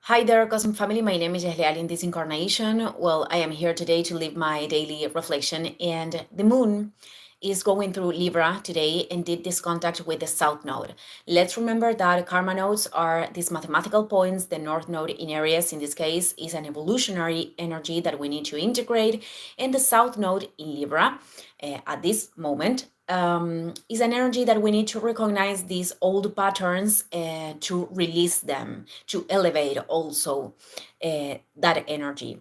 Hi there, Cosmic Family. My name is Yahlial in this incarnation. Well, I am here today to live my daily reflection, and the moon is going through Libra today and did this contact with the South Node. Let's remember that karma nodes are these mathematical points. The North Node in Aries, in this case, is an evolutionary energy that we need to integrate, and the South Node in Libra at this moment is an energy that we need to recognize these old patterns to release them, to elevate also that energy.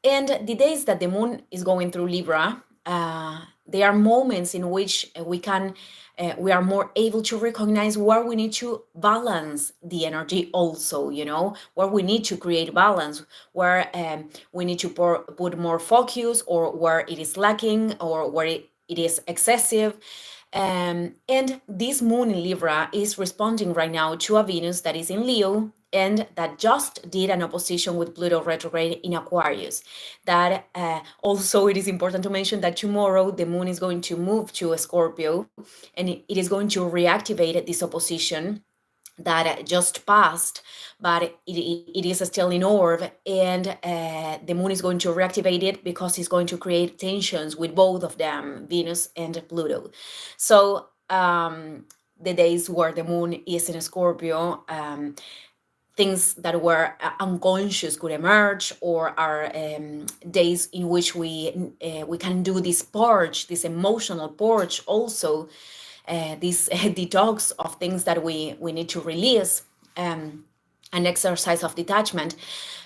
And the days that the moon is going through Libra, there are moments in which we are more able to recognize where we need to balance the energy also, where we need to create balance, where we need to put more focus, or where it is lacking, or where it is excessive. And this moon in Libra is responding right now to a Venus that is in Leo and that just did an opposition with Pluto retrograde in Aquarius. That also, it is important to mention that tomorrow the moon is going to move to a Scorpio, and it is going to reactivate this opposition that just passed, but it is still in orb, and the moon is going to reactivate it because it's going to create tensions with both of them, Venus and Pluto. So the days where the moon is in Scorpio, things that were unconscious could emerge, or are days in which we can do this purge, this emotional purge also, this detox of things that we need to release, an exercise of detachment.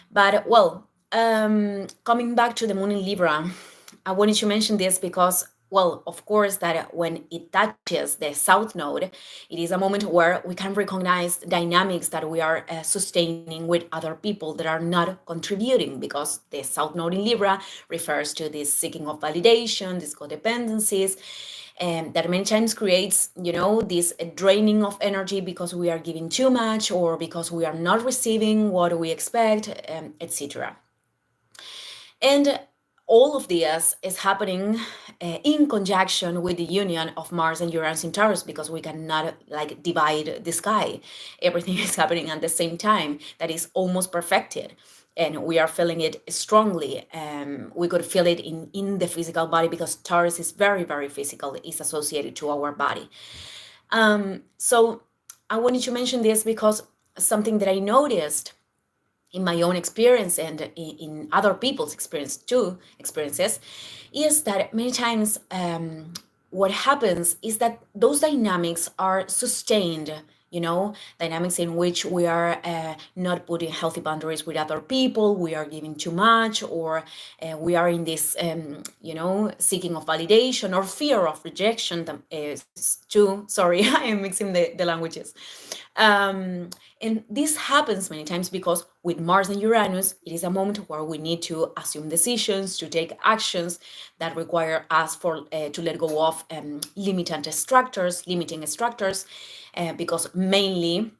But well, coming back to the moon in Libra, I wanted to mention this because, well, of course, that when it touches the South Node, it is a moment where we can recognize dynamics that we are sustaining with other people that are not contributing, because the South Node in Libra refers to this seeking of validation, these codependencies, that many times creates, this draining of energy because we are giving too much, or because we are not receiving what we expect, etc. And all of this is happening in conjunction with the union of Mars and Uranus in Taurus, because we cannot divide the sky. Everything is happening at the same time. That is almost perfected. And we are feeling it strongly. We could feel it in the physical body, because Taurus is very, very physical. It's associated to our body. So I wanted to mention this because something that I noticed in my own experience and in other people's experiences, is that many times what happens is that those dynamics are sustained, dynamics in which we are not putting healthy boundaries with other people, we are giving too much, or we are in this, seeking of validation or fear of rejection too. Sorry, I am mixing the languages. And this happens many times because with Mars and Uranus, it is a moment where we need to assume decisions, to take actions that require us to let go of limiting structures, because mainly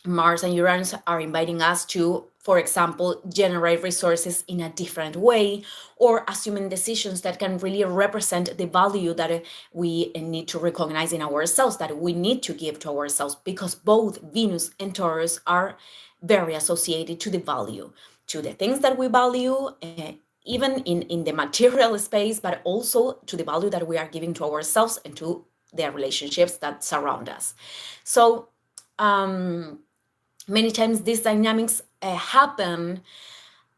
Mars and Uranus are inviting us to, for example, generate resources in a different way, or assuming decisions that can really represent the value that we need to recognize in ourselves, that we need to give to ourselves, because both Venus and Taurus are very associated to the value, to the things that we value, even in the material space, but also to the value that we are giving to ourselves and to the relationships that surround us. So, many times these dynamics happen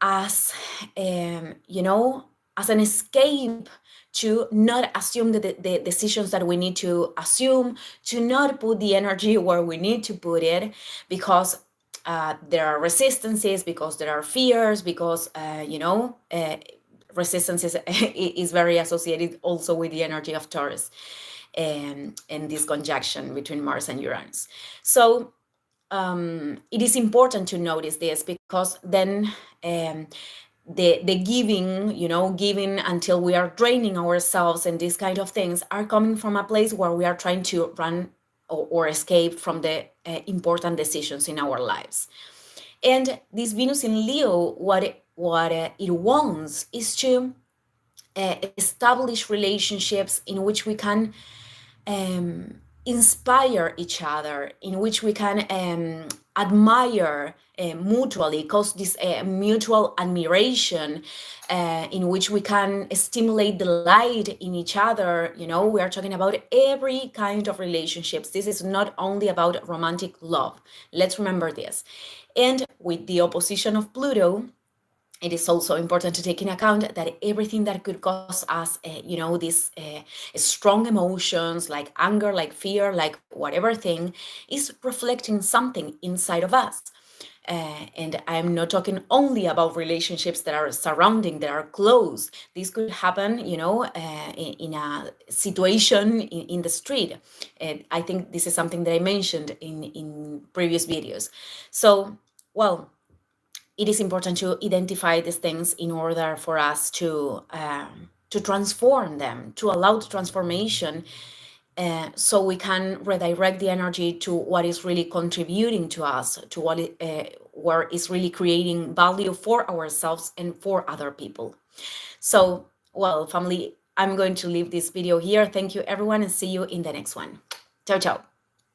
as as an escape to not assume the decisions that we need to assume, to not put the energy where we need to put it, because there are resistances, because there are fears, because resistance is very associated also with the energy of Taurus, and this conjunction between Mars and Uranus. So it is important to notice this, because then the giving until we are draining ourselves, and these kind of things are coming from a place where we are trying to run or escape from the important decisions in our lives. And this Venus in Leo, what it wants is to establish relationships in which we can inspire each other, in which we can admire mutually, cause this mutual admiration, in which we can stimulate the light in each other. We are talking about every kind of relationships. This is not only about romantic love. Let's remember this. And with the opposition of Pluto, it is also important to take in account that everything that could cause us, these strong emotions like anger, like fear, like whatever thing, is reflecting something inside of us. And I'm not talking only about relationships that are surrounding, that are close. This could happen, in a situation in the street. And I think this is something that I mentioned in previous videos. So, well, it is important to identify these things in order for us to transform them, to allow the transformation, so we can redirect the energy to what is really contributing to us, to where is really creating value for ourselves and for other people. So, well, family, I'm going to leave this video here. Thank you, everyone, and see you in the next one. Ciao, ciao.